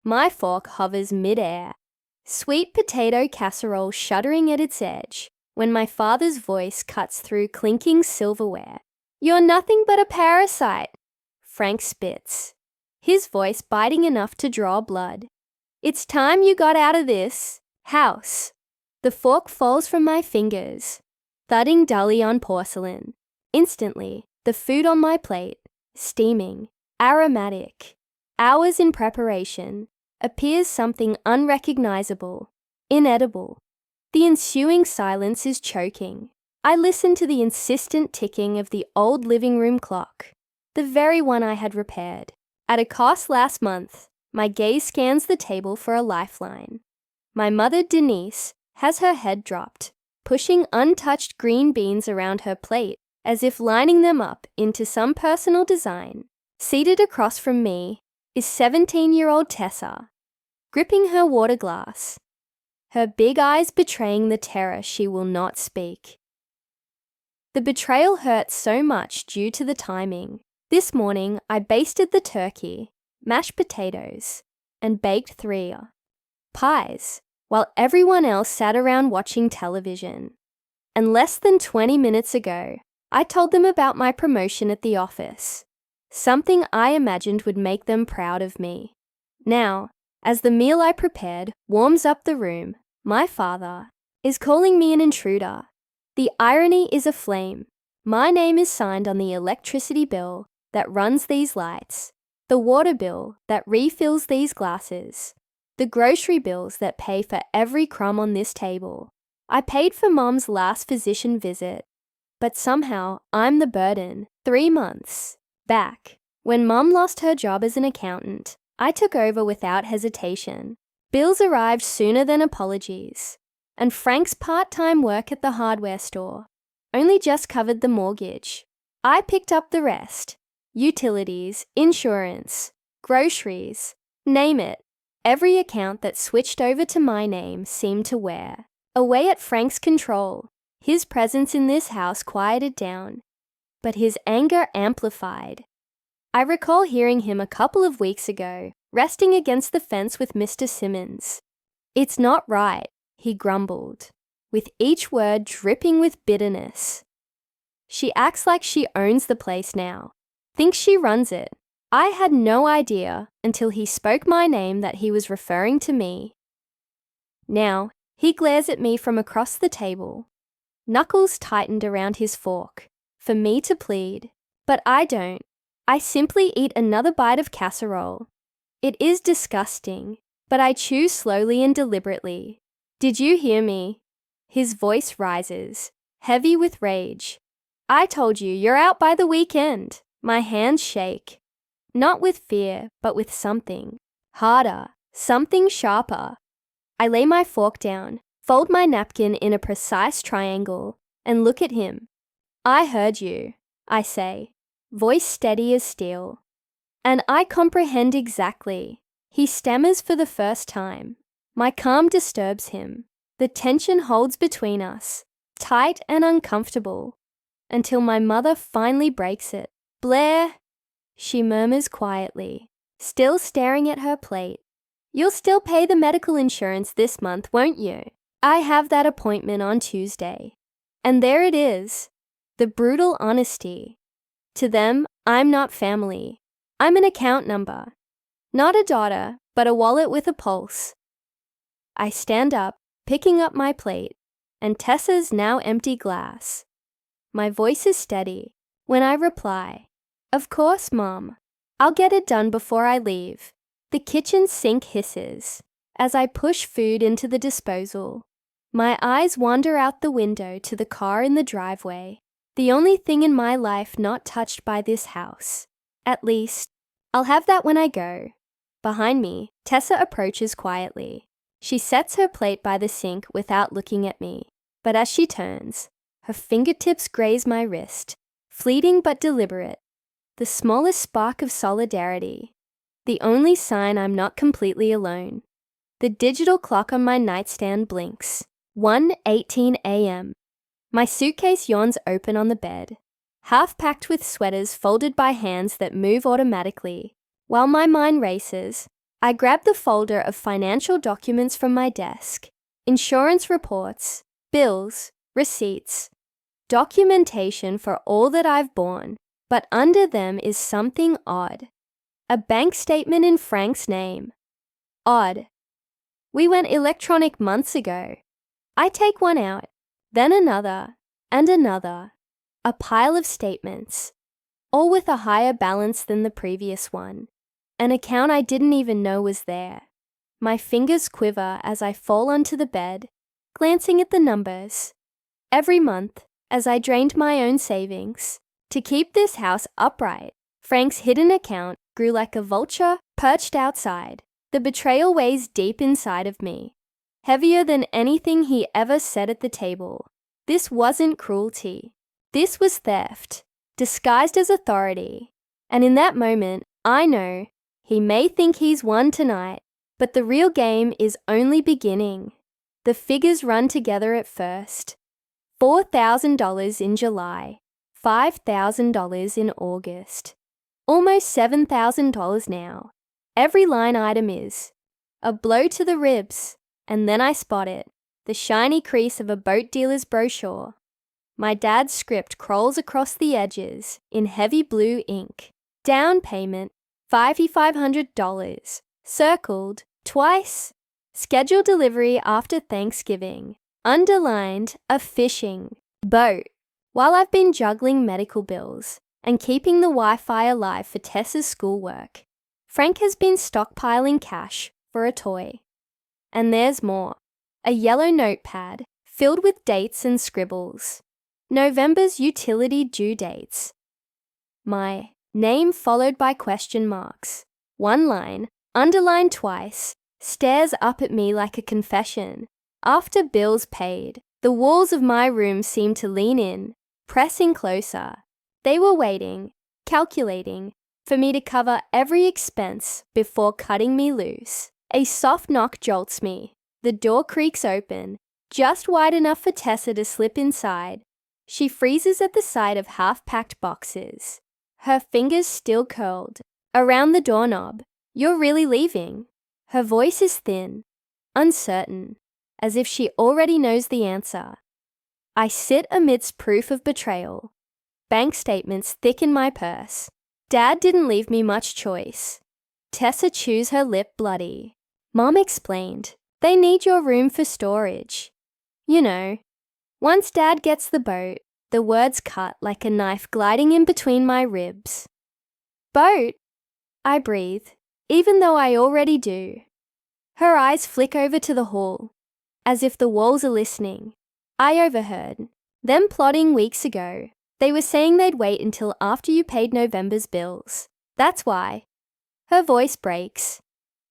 My fork hovers mid-air, sweet potato casserole shuddering at its edge, when my father's voice cuts through clinking silverware. "You're nothing but a parasite," Frank spits, his voice biting enough to draw blood. "It's time you got out of this house." The fork falls from my fingers, thudding dully on porcelain. Instantly, the food on my plate, steaming, aromatic, hours in preparation, appears something unrecognizable, inedible. The ensuing silence is choking. I listen to the insistent ticking of the old living room clock, the very one I had repaired. At a cost last month, my gaze scans the table for a lifeline. My mother, Denise, has her head dropped, pushing untouched green beans around her plate as if lining them up into some personal design. Seated across from me is 17-year-old Tessa, gripping her water glass, her big eyes betraying the terror she will not speak. The betrayal hurts so much due to the timing. This morning, I basted the turkey, mashed potatoes, and baked 3 pies, while everyone else sat around watching television. And less than 20 minutes ago, I told them about my promotion at the office, something I imagined would make them proud of me. Now, as the meal I prepared warms up the room, my father is calling me an intruder. The irony is aflame. My name is signed on the electricity bill that runs these lights, the water bill that refills these glasses, the grocery bills that pay for every crumb on this table. I paid for Mom's last physician visit, but somehow I'm the burden. 3 months back, when Mom lost her job as an accountant, I took over without hesitation. Bills arrived sooner than apologies, and Frank's part-time work at the hardware store only just covered the mortgage. I picked up the rest. Utilities, insurance, groceries, name it. Every account that switched over to my name seemed to wear away at Frank's control. His presence in this house quieted down, but his anger amplified. I recall hearing him a couple of weeks ago, resting against the fence with Mr. Simmons. "It's not right," he grumbled, with each word dripping with bitterness. "She acts like she owns the place now, thinks she runs it." I had no idea until he spoke my name that he was referring to me. Now, he glares at me from across the table, knuckles tightened around his fork, for me to plead. But I don't. I simply eat another bite of casserole. It is disgusting, but I chew slowly and deliberately. "Did you hear me?" His voice rises, heavy with rage. "I told you, you're out by the weekend." My hands shake. Not with fear, but with something harder, something sharper. I lay my fork down, fold my napkin in a precise triangle, and look at him. "I heard you," I say, voice steady as steel. "And I comprehend exactly." He stammers for the first time. My calm disturbs him. The tension holds between us, tight and uncomfortable, until my mother finally breaks it. "Blair," she murmurs quietly, still staring at her plate. "You'll still pay the medical insurance this month, won't you? I have that appointment on Tuesday." And there it is, the brutal honesty. To them, I'm not family. I'm an account number. Not a daughter, but a wallet with a pulse. I stand up, picking up my plate, and Tessa's now empty glass. My voice is steady when I reply, "Of course, Mom. I'll get it done before I leave." The kitchen sink hisses as I push food into the disposal. My eyes wander out the window to the car in the driveway, the only thing in my life not touched by this house. At least, I'll have that when I go. Behind me, Tessa approaches quietly. She sets her plate by the sink without looking at me, but as she turns, her fingertips graze my wrist, fleeting but deliberate. The smallest spark of solidarity. The only sign I'm not completely alone. The digital clock on my nightstand blinks. 1:18 a.m. My suitcase yawns open on the bed, half packed with sweaters folded by hands that move automatically. While my mind races, I grabbed the folder of financial documents from my desk. Insurance reports, bills, receipts, documentation for all that I've borne, but under them is something odd. A bank statement in Frank's name. Odd. We went electronic months ago. I take one out, then another, and another. A pile of statements, all with a higher balance than the previous one. An account I didn't even know was there. My fingers quiver as I fall onto the bed, glancing at the numbers. Every month, as I drained my own savings, to keep this house upright, Frank's hidden account grew like a vulture perched outside. The betrayal weighs deep inside of me, heavier than anything he ever said at the table. This wasn't cruelty. This was theft, disguised as authority. And in that moment, I know he may think he's won tonight, but the real game is only beginning. The figures run together at first. $4,000 in July, $5,000 in August. Almost $7,000 now. Every line item is a blow to the ribs, and then I spot it, the shiny crease of a boat dealer's brochure. My dad's script crawls across the edges in heavy blue ink. Down payment, $5,500, circled twice. Scheduled delivery after Thanksgiving, underlined a fishing boat. While I've been juggling medical bills and keeping the Wi-Fi alive for Tessa's schoolwork, Frank has been stockpiling cash for a toy. And there's more. A yellow notepad filled with dates and scribbles. November's utility due dates. My name followed by question marks. One line, underlined twice, stares up at me like a confession. After bills paid, the walls of my room seemed to lean in, pressing closer. They were waiting, calculating, for me to cover every expense before cutting me loose. A soft knock jolts me. The door creaks open, just wide enough for Tessa to slip inside. She freezes at the sight of half-packed boxes, her fingers still curled around the doorknob. "You're really leaving?" Her voice is thin, uncertain, as if she already knows the answer. I sit amidst proof of betrayal. Bank statements thick in my purse. Dad didn't leave me much choice. Tessa chews her lip bloody. Mom explained, "They need your room for storage." You know, once Dad gets the boat, the words cut like a knife gliding in between my ribs. "Boat?" I breathe, even though I already do. Her eyes flick over to the hall, as if the walls are listening. I overheard them plotting weeks ago. They were saying they'd wait until after you paid November's bills. That's why. Her voice breaks.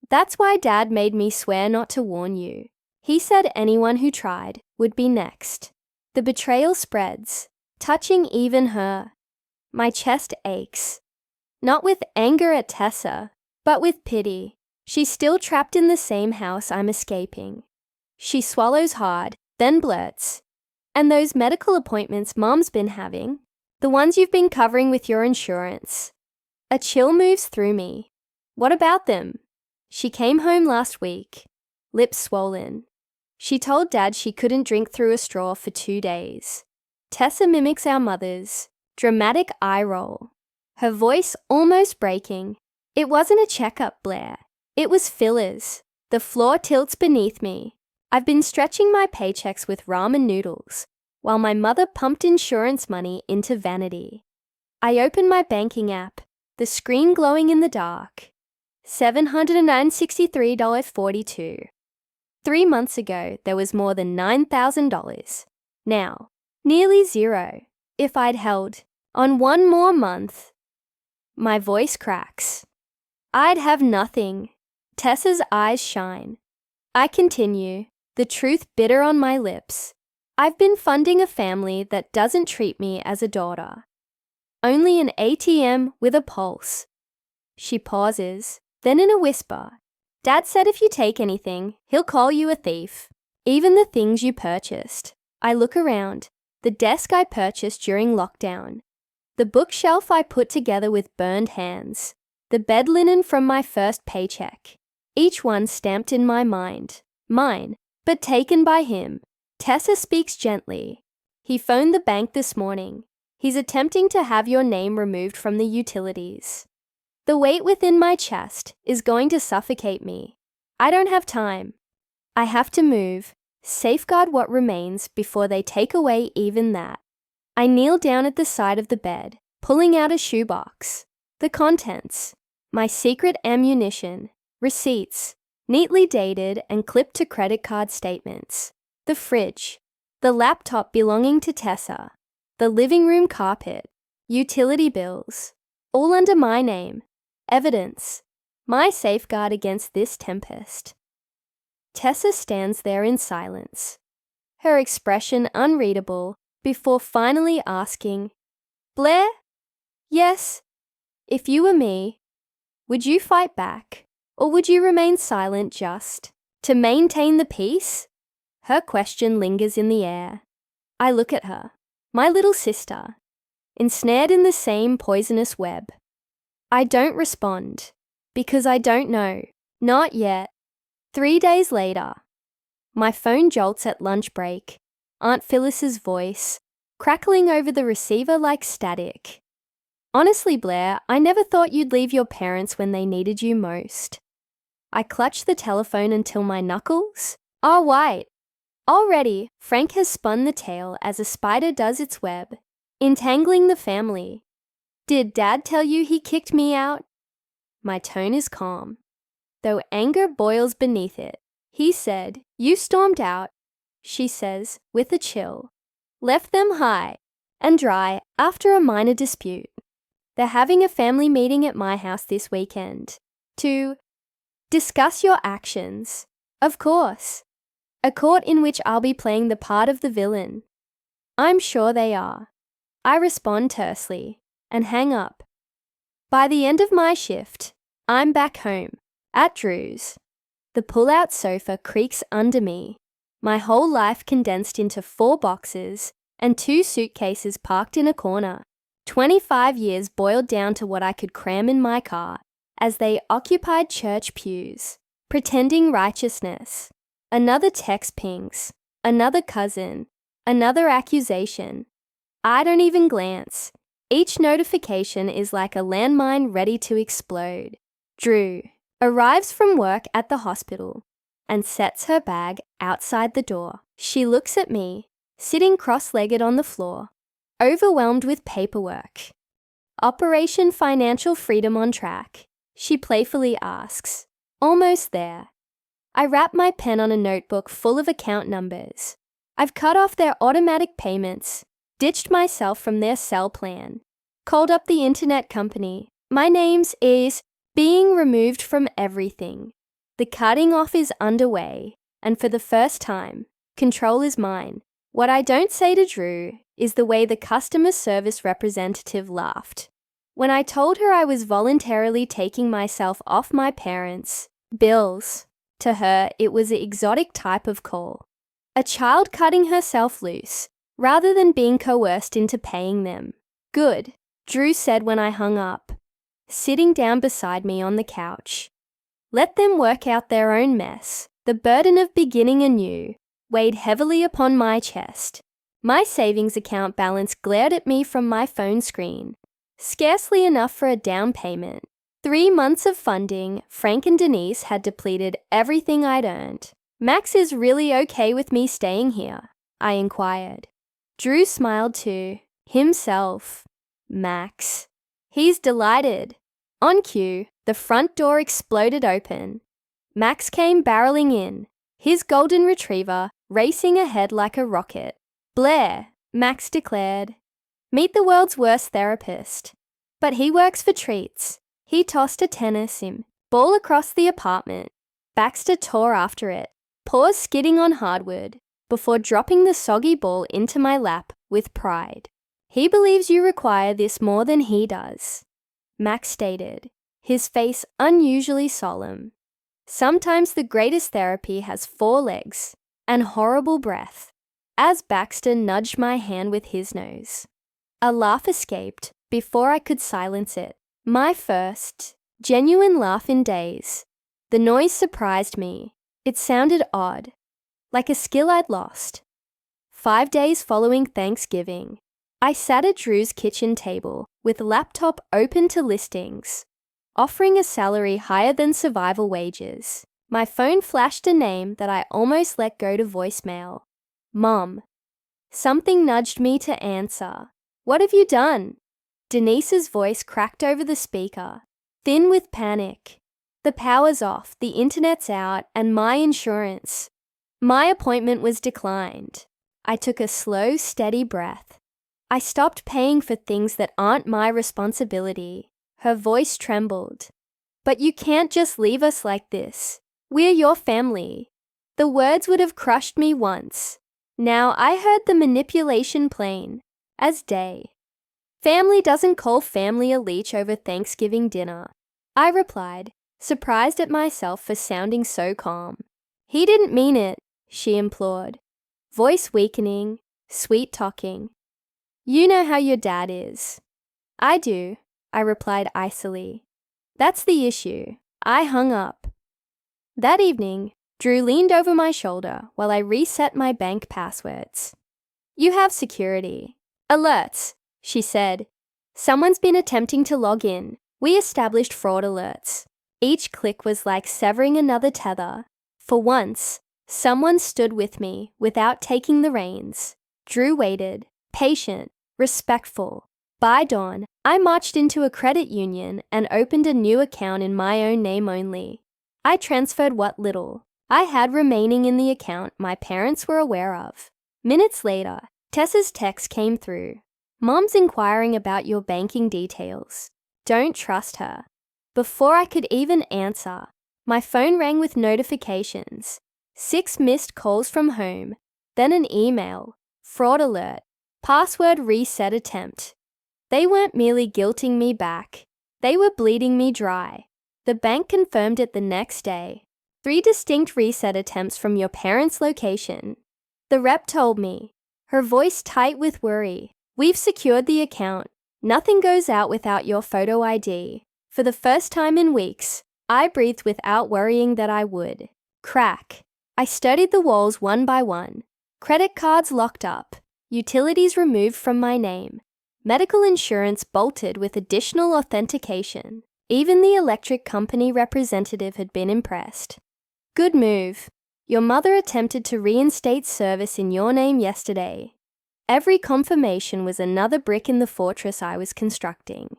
That's why Dad made me swear not to warn you. He said anyone who tried would be next. The betrayal spreads, touching even her. My chest aches. Not with anger at Tessa, but with pity. She's still trapped in the same house I'm escaping. She swallows hard, then blurts, "And those medical appointments Mom's been having? The ones you've been covering with your insurance?" A chill moves through me. What about them? She came home last week, lips swollen. She told Dad she couldn't drink through a straw for 2 days. Tessa mimics our mothers. Dramatic eye roll. Her voice almost breaking. "It wasn't a checkup, Blair. It was fillers." The floor tilts beneath me. I've been stretching my paychecks with ramen noodles, while my mother pumped insurance money into vanity. I open my banking app, the screen glowing in the dark. $763.42. 3 months ago, there was more than $9,000. Now, nearly zero. If I'd held on one more month. My voice cracks. I'd have nothing. Tessa's eyes shine. I continue, the truth bitter on my lips. I've been funding a family that doesn't treat me as a daughter. Only an ATM with a pulse. She pauses, then in a whisper, "Dad said if you take anything, he'll call you a thief. Even the things you purchased." I look around. The desk I purchased during lockdown. The bookshelf I put together with burned hands. The bed linen from my first paycheck. each one stamped in my mind. Mine, but taken by him. Tessa speaks gently. He phoned the bank this morning. He's attempting to have your name removed from the utilities. The weight within my chest is going to suffocate me. I don't have time. I have to move, safeguard what remains before they take away even that. I kneel down at the side of the bed, pulling out a shoebox. The contents: my secret ammunition, receipts, neatly dated and clipped to credit card statements, the fridge, the laptop belonging to Tessa, the living room carpet, utility bills, all under my name, evidence, my safeguard against this tempest. Tessa stands there in silence, her expression unreadable, before finally asking, "Blair? Yes. If you were me, would you fight back, or would you remain silent just to maintain the peace?" Her question lingers in the air. I look at her, my little sister, ensnared in the same poisonous web. I don't respond, because I don't know, not yet. 3 days later, my phone jolts at lunch break, Aunt Phyllis's voice, crackling over the receiver like static. "Honestly, Blair, I never thought you'd leave your parents when they needed you most." I clutch the telephone until my knuckles are white. Already, Frank has spun the tale as a spider does its web, entangling the family. "Did Dad tell you he kicked me out?" My tone is calm, though anger boils beneath it. He said, "You stormed out," she says, with a chill. "Left them high and dry after a minor dispute. They're having a family meeting at my house this weekend to discuss your actions. Of course. A court in which I'll be playing the part of the villain." "I'm sure they are." I respond tersely and hang up. By the end of my shift, I'm back home, at Drew's. The pull-out sofa creaks under me, my whole life condensed into 4 boxes and 2 suitcases parked in a corner. 25 years boiled down to what I could cram in my car as they occupied church pews, pretending righteousness. Another text pings, another cousin, another accusation. I don't even glance. Each notification is like a landmine ready to explode. Drew arrives from work at the hospital and sets her bag outside the door. She looks at me, sitting cross-legged on the floor, overwhelmed with paperwork. "Operation Financial Freedom on track?" she playfully asks. "Almost there." I wrap my pen on a notebook full of account numbers. I've cut off their automatic payments, ditched myself from their cell plan, called up the internet company. My name's is being removed from everything. The cutting off is underway, and for the first time, control is mine. What I don't say to Drew is the way the customer service representative laughed when I told her I was voluntarily taking myself off my parents' bills. To her, it was an exotic type of call. A child cutting herself loose, rather than being coerced into paying them. "Good," Drew said when I hung up, sitting down beside me on the couch. Let them work out their own mess. The burden of beginning anew weighed heavily upon my chest. My savings account balance glared at me from my phone screen. Scarcely enough for a down payment. 3 months of funding, Frank and Denise had depleted everything I'd earned. "Max is really okay with me staying here?" I inquired. Drew smiled too. Himself. Max. "He's delighted." On cue, the front door exploded open. Max came barreling in, his golden retriever racing ahead like a rocket. "Blair," Max declared. "Meet the world's worst therapist. But he works for treats." He tossed a tennis ball across the apartment. Baxter tore after it, paws skidding on hardwood, before dropping the soggy ball into my lap with pride. "He believes you require this more than he does," Max stated, his face unusually solemn. "Sometimes the greatest therapy has 4 legs and horrible breath," as Baxter nudged my hand with his nose. A laugh escaped before I could silence it. My first genuine laugh in days. The noise surprised me. It sounded odd, like a skill I'd lost. 5 days following Thanksgiving, I sat at Drew's kitchen table with laptop open to listings, offering a salary higher than survival wages. My phone flashed a name that I almost let go to voicemail. Mom. Something nudged me to answer. What have you done? Denise's voice cracked over the speaker, thin with panic. The power's off, the internet's out, and my insurance. My appointment was declined. I took a slow, steady breath. I stopped paying for things that aren't my responsibility. Her voice trembled. But you can't just leave us like this. We're your family. The words would have crushed me once. Now I heard the manipulation plain as day. Family doesn't call family a leech over Thanksgiving dinner. I replied, surprised at myself for sounding so calm. He didn't mean it, she implored. Voice weakening, sweet talking. You know how your dad is. I do, I replied icily. That's the issue. I hung up. That evening, Drew leaned over my shoulder while I reset my bank passwords. You have security. Alerts, she said. Someone's been attempting to log in. We established fraud alerts. Each click was like severing another tether. For once, someone stood with me without taking the reins. Drew waited, patient, respectful. By dawn, I marched into a credit union and opened a new account in my own name only. I transferred what little I had remaining in the account my parents were aware of. Minutes later, Tessa's text came through. Mom's inquiring about your banking details. Don't trust her. Before I could even answer, my phone rang with notifications. 6 missed calls from home, then an email, fraud alert, password reset attempt. They weren't merely guilting me back. They were bleeding me dry. The bank confirmed it the next day. 3 distinct reset attempts from your parents' location. The rep told me, her voice tight with worry, we've secured the account. Nothing goes out without your photo ID. For the first time in weeks, I breathed without worrying that I would. Crack. I studied the walls one by one. Credit cards locked up. Utilities removed from my name. Medical insurance bolted with additional authentication. Even the electric company representative had been impressed. Good move. Your mother attempted to reinstate service in your name yesterday. Every confirmation was another brick in the fortress I was constructing.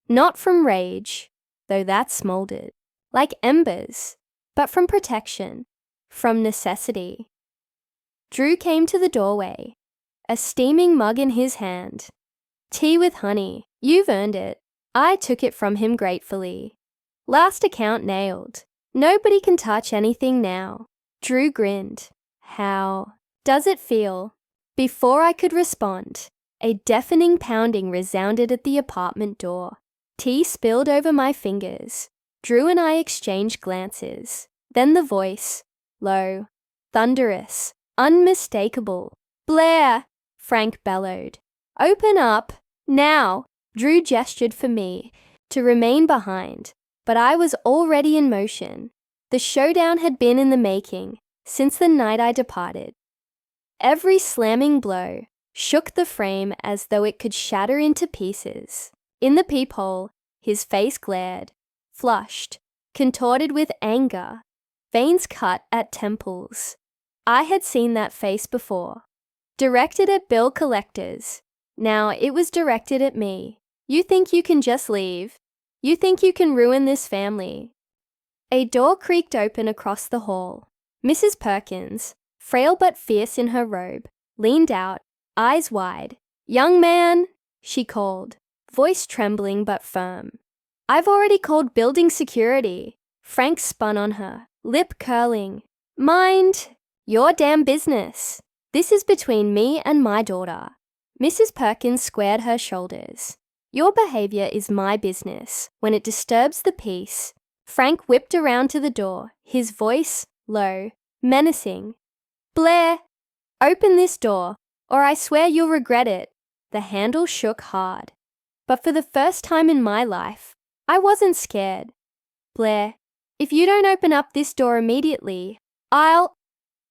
Not from rage, though that smoldered, like embers, but from protection, from necessity. Drew came to the doorway, a steaming mug in his hand. Tea with honey, you've earned it. I took it from him gratefully. Last account nailed. Nobody can touch anything now. Drew grinned. How does it feel? Before I could respond, a deafening pounding resounded at the apartment door. Tea spilled over my fingers. Drew and I exchanged glances. Then the voice, low, thunderous, unmistakable. Blair, Frank bellowed. Open up, now. Drew gestured for me to remain behind, but I was already in motion. The showdown had been in the making since the night I departed. Every slamming blow shook the frame as though it could shatter into pieces. In the peephole, his face glared, flushed, contorted with anger, veins cut at temples. I had seen that face before. Directed at bill collectors. Now it was directed at me. You think you can just leave? You think you can ruin this family? A door creaked open across the hall. Mrs. Perkins, frail but fierce in her robe, leaned out, eyes wide. Young man, she called, voice trembling but firm. I've already called building security. Frank spun on her, lip curling. Mind your damn business. This is between me and my daughter. Mrs. Perkins squared her shoulders. Your behavior is my business. When it disturbs the peace, Frank whipped around to the door, his voice low, menacing. Blair, open this door, or I swear you'll regret it. The handle shook hard. But for the first time in my life, I wasn't scared. Blair, If you don't open up this door immediately, I'll...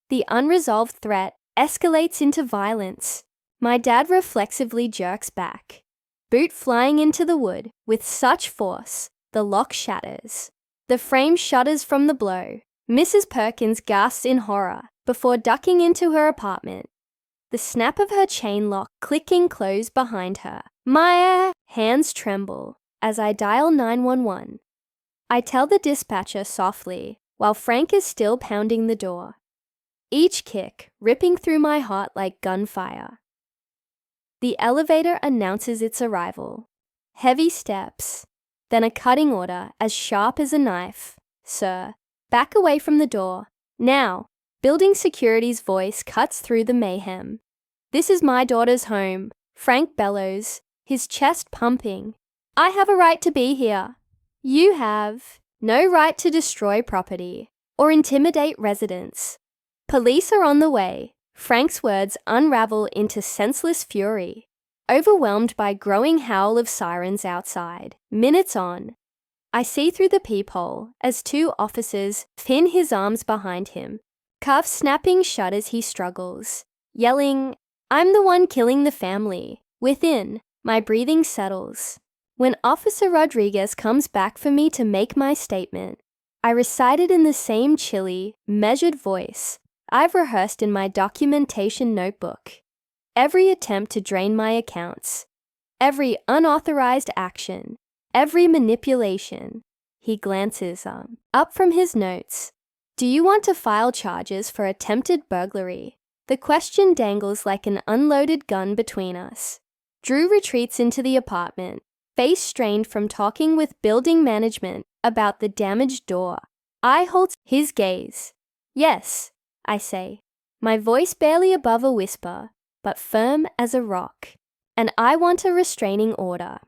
The unresolved threat escalates into violence. My dad reflexively jerks back, boot flying into the wood with such force, the lock shatters. The frame shudders from the blow. Mrs. Perkins gasps in horror before ducking into her apartment. The snap of her chain lock clicking closed behind her. My hands tremble as I dial 911. I tell the dispatcher softly while Frank is still pounding the door. Each kick ripping through my heart like gunfire. The elevator announces its arrival. Heavy steps, then a cutting order as sharp as a knife. Sir, back away from the door. Now, building security's voice cuts through the mayhem. This is my daughter's home. Frank bellows, his chest pumping. I have a right to be here. You have no right to destroy property or intimidate residents. Police are on the way. Frank's words unravel into senseless fury, overwhelmed by growing howl of sirens outside. Minutes on, I see through the peephole as two officers pin his arms behind him, cuffs snapping shut as he struggles, yelling, "I'm the one killing the family." Within, my breathing settles. When Officer Rodriguez comes back for me to make my statement, I recite it in the same chilly, measured voice I've rehearsed in my documentation notebook. Every attempt to drain my accounts, every unauthorized action, every manipulation. He glances up from his notes. Do you want to file charges for attempted burglary? The question dangles like an unloaded gun between us. Drew retreats into the apartment, face strained from talking with building management about the damaged door. I hold his gaze. Yes, I say, my voice barely above a whisper, but firm as a rock, and I want a restraining order.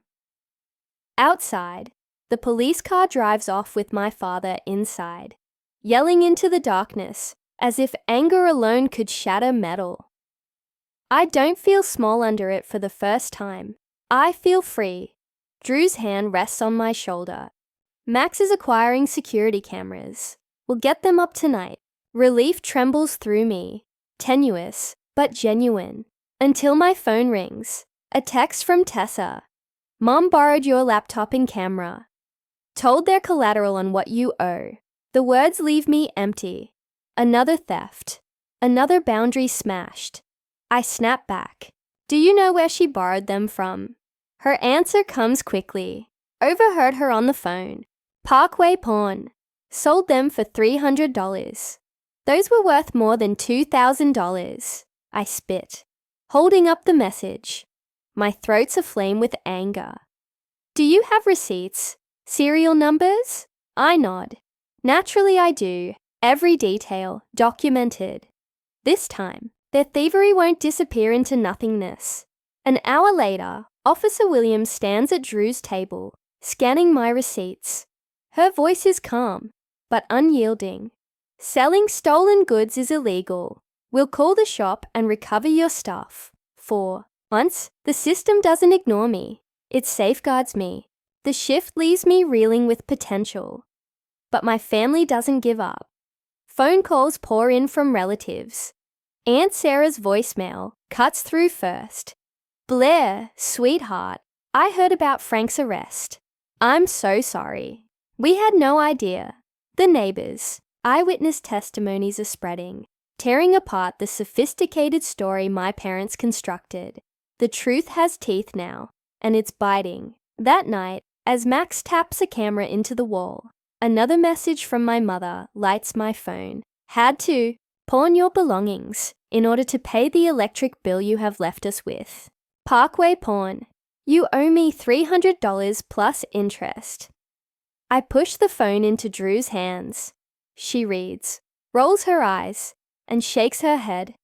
Outside, the police car drives off with my father inside, yelling into the darkness as if anger alone could shatter metal. I don't feel small under it for the first time. I feel free. Drew's hand rests on my shoulder. Max is acquiring security cameras. We'll get them up tonight. Relief trembles through me, tenuous but genuine, until my phone rings. A text from Tessa. Mom borrowed your laptop and camera. Told they're collateral on what you owe. The words leave me empty. Another theft. Another boundary smashed. I snap back. Do you know where she borrowed them from? Her answer comes quickly. Overheard her on the phone. Parkway Pawn. Sold them for $300. Those were worth more than $2,000. I spit, holding up the message. My throat's aflame with anger. Do you have receipts? Serial numbers? I nod. Naturally I do. Every detail, documented. This time, their thievery won't disappear into nothingness. An hour later, Officer Williams stands at Drew's table, scanning my receipts. Her voice is calm, but unyielding. Selling stolen goods is illegal. We'll call the shop and recover your stuff. For once, the system doesn't ignore me. It safeguards me. The shift leaves me reeling with potential. But my family doesn't give up. Phone calls pour in from relatives. Aunt Sarah's voicemail cuts through first. Blair, sweetheart, I heard about Frank's arrest. I'm so sorry. We had no idea. The neighbors. Eyewitness testimonies are spreading, tearing apart the sophisticated story my parents constructed. The truth has teeth now, and it's biting. That night, as Max taps a camera into the wall, another message from my mother lights my phone. Had to pawn your belongings in order to pay the electric bill you have left us with. Parkway Pawn. You owe me $300 plus interest. I push the phone into Drew's hands. She reads, rolls her eyes, and shakes her head.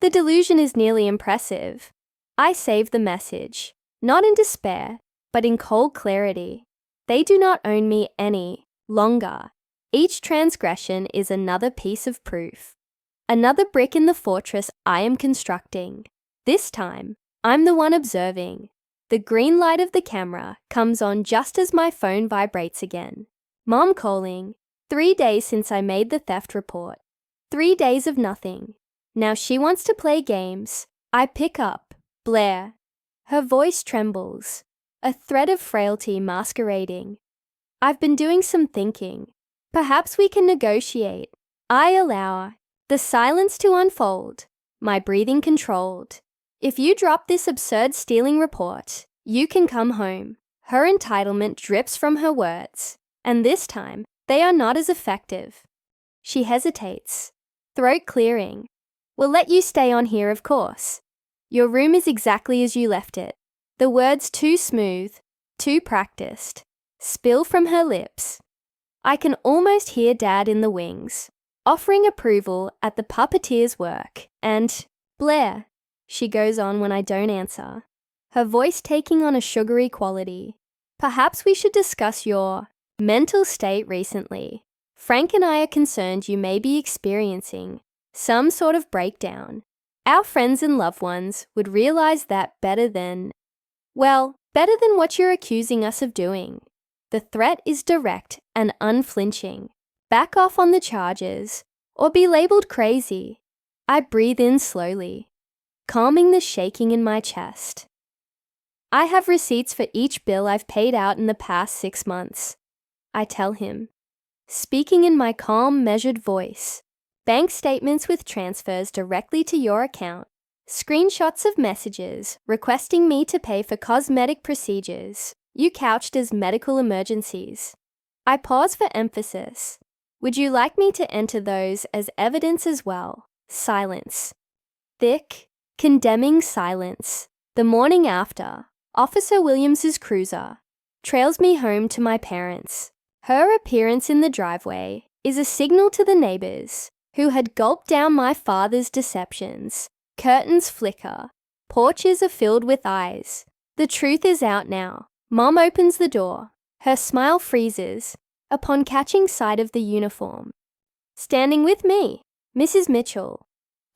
The delusion is nearly impressive. I save the message, not in despair, but in cold clarity. They do not own me any longer. Each transgression is another piece of proof. Another brick in the fortress I am constructing. This time, I'm the one observing. The green light of the camera comes on just as my phone vibrates again. Mom calling. 3 days since I made the theft report. 3 days of nothing. Now she wants to play games. I pick up. Blair. Her voice trembles. A thread of frailty masquerading. I've been doing some thinking. Perhaps we can negotiate. I allow the silence to unfold, my breathing controlled. If you drop this absurd stealing report, you can come home. Her entitlement drips from her words, and this time, they are not as effective. She hesitates, throat clearing. We'll let you stay on here, of course. Your room is exactly as you left it. The words too smooth, too practiced, spill from her lips. I can almost hear Dad in the wings, offering approval at the puppeteer's work, and, Blair, she goes on when I don't answer, her voice taking on a sugary quality. Perhaps we should discuss your mental state recently. Frank and I are concerned you may be experiencing some sort of breakdown. Our friends and loved ones would realize that better than what you're accusing us of doing. The threat is direct and unflinching. Back off on the charges, or be labeled crazy. I breathe in slowly, calming the shaking in my chest. I have receipts for each bill I've paid out in the past 6 months. I tell him, speaking in my calm, measured voice. Bank statements with transfers directly to your account. Screenshots of messages requesting me to pay for cosmetic procedures you couched as medical emergencies. I pause for emphasis. Would you like me to enter those as evidence as well? Silence. Thick, condemning silence. The morning after, Officer Williams's cruiser trails me home to my parents. Her appearance in the driveway is a signal to the neighbors who had gulped down my father's deceptions. Curtains flicker. Porches are filled with eyes. The truth is out now. Mom opens the door. Her smile freezes upon catching sight of the uniform. Standing with me, Mrs. Mitchell.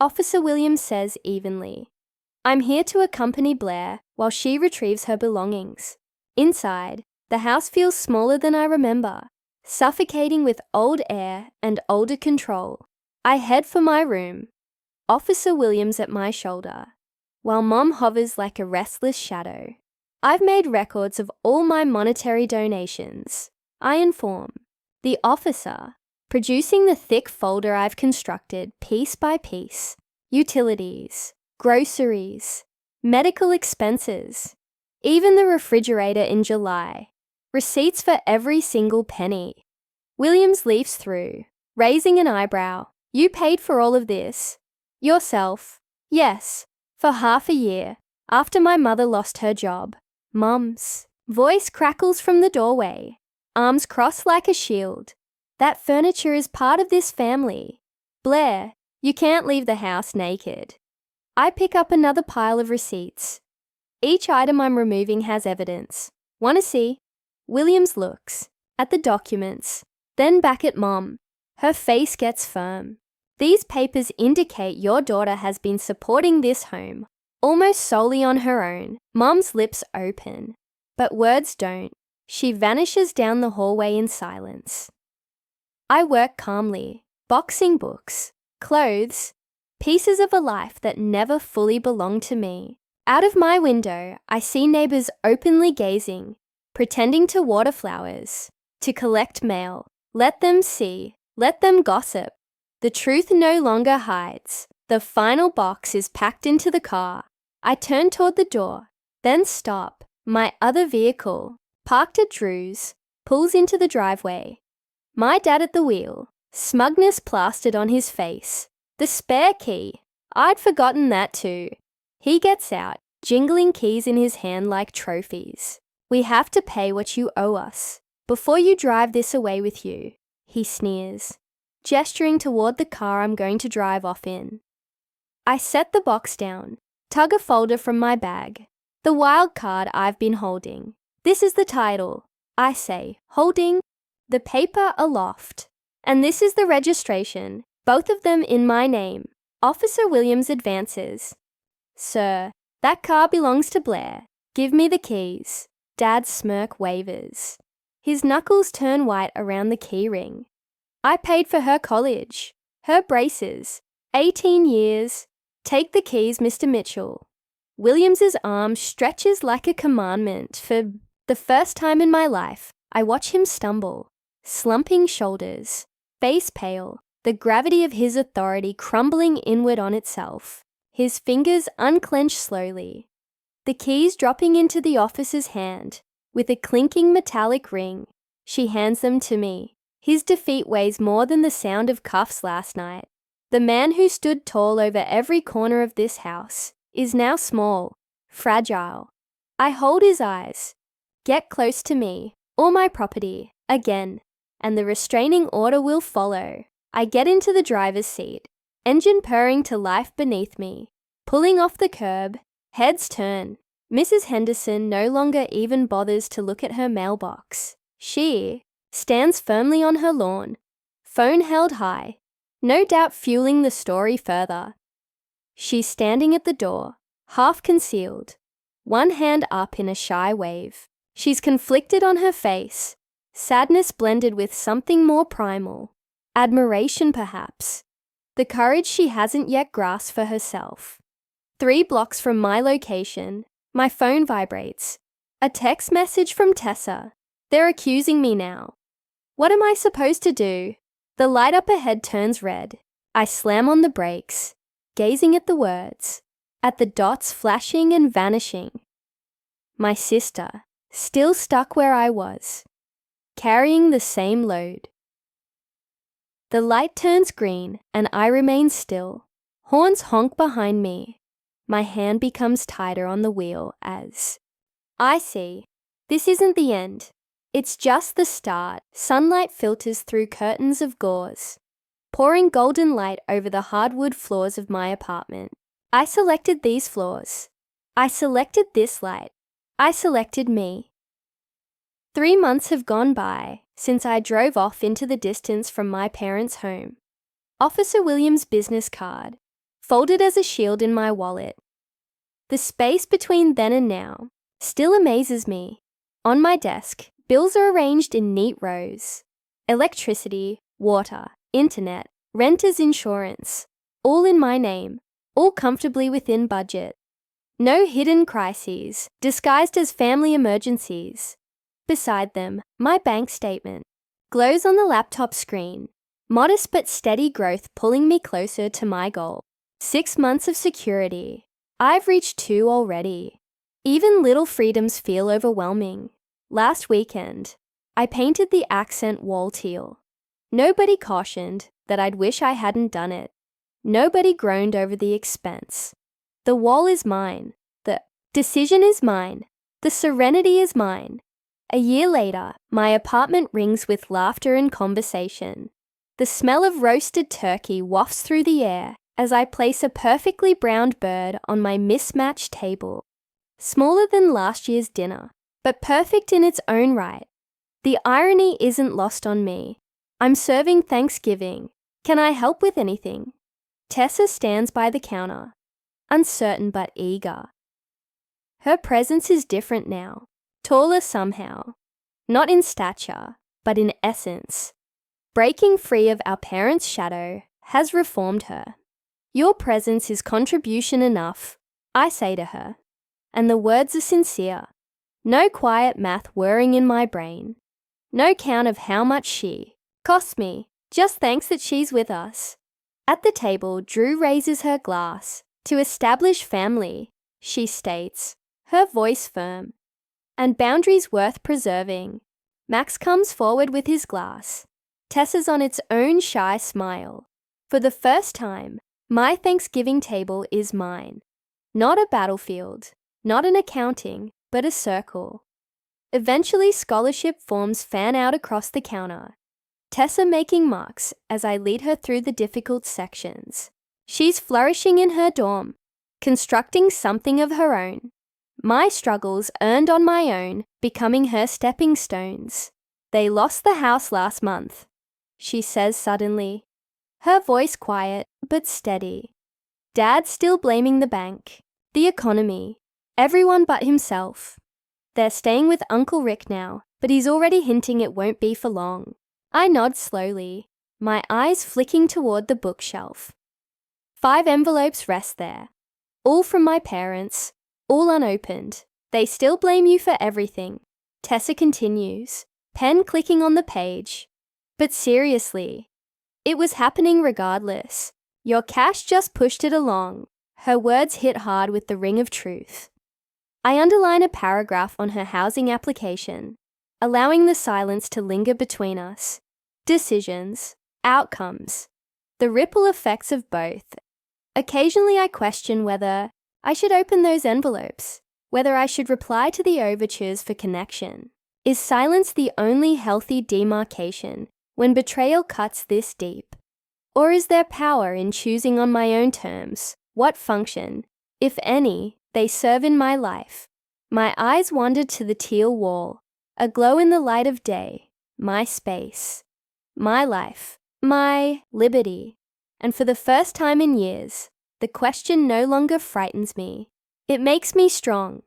Officer Williams says evenly. I'm here to accompany Blair while she retrieves her belongings. Inside, the house feels smaller than I remember, suffocating with old air and older control. I head for my room. Officer Williams at my shoulder, while Mom hovers like a restless shadow. I've made records of all my monetary donations. I inform. The officer, producing the thick folder I've constructed piece by piece. Utilities, groceries, medical expenses, even the refrigerator in July. Receipts for every single penny. Williams leafs through, raising an eyebrow. You paid for all of this? Yourself? Yes, for half a year, after my mother lost her job. Mom's voice crackles from the doorway, arms crossed like a shield. That furniture is part of this family. Blair, you can't leave the house naked. I pick up another pile of receipts. Each item I'm removing has evidence. Want to see? Williams looks at the documents, then back at Mom. Her face gets firm. These papers indicate your daughter has been supporting this home almost solely on her own. Mom's lips open, but words don't. She vanishes down the hallway in silence. I work calmly, boxing books, clothes, pieces of a life that never fully belonged to me. Out of my window, I see neighbors openly gazing, pretending to water flowers, to collect mail. Let them see, let them gossip. The truth no longer hides. The final box is packed into the car. I turn toward the door, then stop. My other vehicle, parked at Drew's, pulls into the driveway. My dad at the wheel, smugness plastered on his face. The spare key. I'd forgotten that too. He gets out, jingling keys in his hand like trophies. We have to pay what you owe us before you drive this away with you, he sneers, gesturing toward the car I'm going to drive off in. I set the box down, tug a folder from my bag. The wild card I've been holding. This is the title, I say, holding the paper aloft. And this is the registration, both of them in my name. Officer Williams advances. Sir, that car belongs to Blair. Give me the keys. Dad's smirk wavers. His knuckles turn white around the key ring. I paid for her college, her braces, 18 years. Take the keys, Mr. Mitchell. Williams's arm stretches like a commandment. For the first time in my life, I watch him stumble, slumping shoulders, face pale, the gravity of his authority crumbling inward on itself. His fingers unclench slowly, the keys dropping into the officer's hand. With a clinking metallic ring, she hands them to me. His defeat weighs more than the sound of cuffs last night. The man who stood tall over every corner of this house is now small, fragile. I hold his eyes. Get close to me, or my property, again, and the restraining order will follow. I get into the driver's seat, engine purring to life beneath me. Pulling off the curb, heads turn. Mrs. Henderson no longer even bothers to look at her mailbox. She stands firmly on her lawn, phone held high, no doubt fueling the story further. She's standing at the door, half concealed, one hand up in a shy wave. She's conflicted on her face, sadness blended with something more primal, admiration perhaps, the courage she hasn't yet grasped for herself. 3 blocks from my location, my phone vibrates. A text message from Tessa. They're accusing me now. What am I supposed to do? The light up ahead turns red. I slam on the brakes, gazing at the words, at the dots flashing and vanishing. My sister, still stuck where I was, carrying the same load. The light turns green and I remain still. Horns honk behind me. My hand becomes tighter on the wheel as I see. This isn't the end. It's just the start. Sunlight filters through curtains of gauze, pouring golden light over the hardwood floors of my apartment. I selected these floors. I selected this light. I selected me. 3 months have gone by since I drove off into the distance from my parents' home. Officer Williams' business card, folded as a shield in my wallet. The space between then and now still amazes me. On my desk, bills are arranged in neat rows. Electricity, water, internet, renter's insurance, all in my name, all comfortably within budget. No hidden crises, disguised as family emergencies. Beside them, my bank statement glows on the laptop screen. Modest but steady growth pulling me closer to my goal. 6 months of security. I've reached 2 already. Even little freedoms feel overwhelming. Last weekend, I painted the accent wall teal. Nobody cautioned that I'd wish I hadn't done it. Nobody groaned over the expense. The wall is mine. The decision is mine. The serenity is mine. A year later, my apartment rings with laughter and conversation. The smell of roasted turkey wafts through the air as I place a perfectly browned bird on my mismatched table. Smaller than last year's dinner, but perfect in its own right. The irony isn't lost on me. I'm serving Thanksgiving. Can I help with anything? Tessa stands by the counter, uncertain but eager. Her presence is different now, taller somehow, not in stature, but in essence. Breaking free of our parents' shadow has reformed her. Your presence is contribution enough, I say to her, and the words are sincere. No quiet math whirring in my brain. No count of how much she costs me, just thanks that she's with us. At the table, Drew raises her glass. To establish family, she states, her voice firm, and boundaries worth preserving. Max comes forward with his glass. Tessa's on its own shy smile. For the first time, my Thanksgiving table is mine. Not a battlefield, not an accounting, but a circle. Eventually, scholarship forms fan out across the counter. Tessa making marks as I lead her through the difficult sections. She's flourishing in her dorm, constructing something of her own. My struggles earned on my own, becoming her stepping stones. They lost the house last month, she says suddenly, her voice quiet but steady. Dad's still blaming the bank, the economy, everyone but himself. They're staying with Uncle Rick now, but he's already hinting it won't be for long. I nod slowly. my eyes flicking toward the bookshelf. 5 envelopes rest there, all from my parents, all unopened. They still blame you for everything. Tessa continues, pen clicking on the page. But seriously, it was happening regardless. Your cash just pushed it along. Her words hit hard with the ring of truth. I underline a paragraph on her housing application, allowing the silence to linger between us. Decisions, outcomes, the ripple effects of both. Occasionally I question whether I should open those envelopes, whether I should reply to the overtures for connection. Is silence the only healthy demarcation when betrayal cuts this deep? Or is there power in choosing on my own terms what function, if any, they serve in my life? My eyes wandered to the teal wall, aglow in the light of day, my space, my life, my liberty. And for the first time in years, the question no longer frightens me. It makes me strong.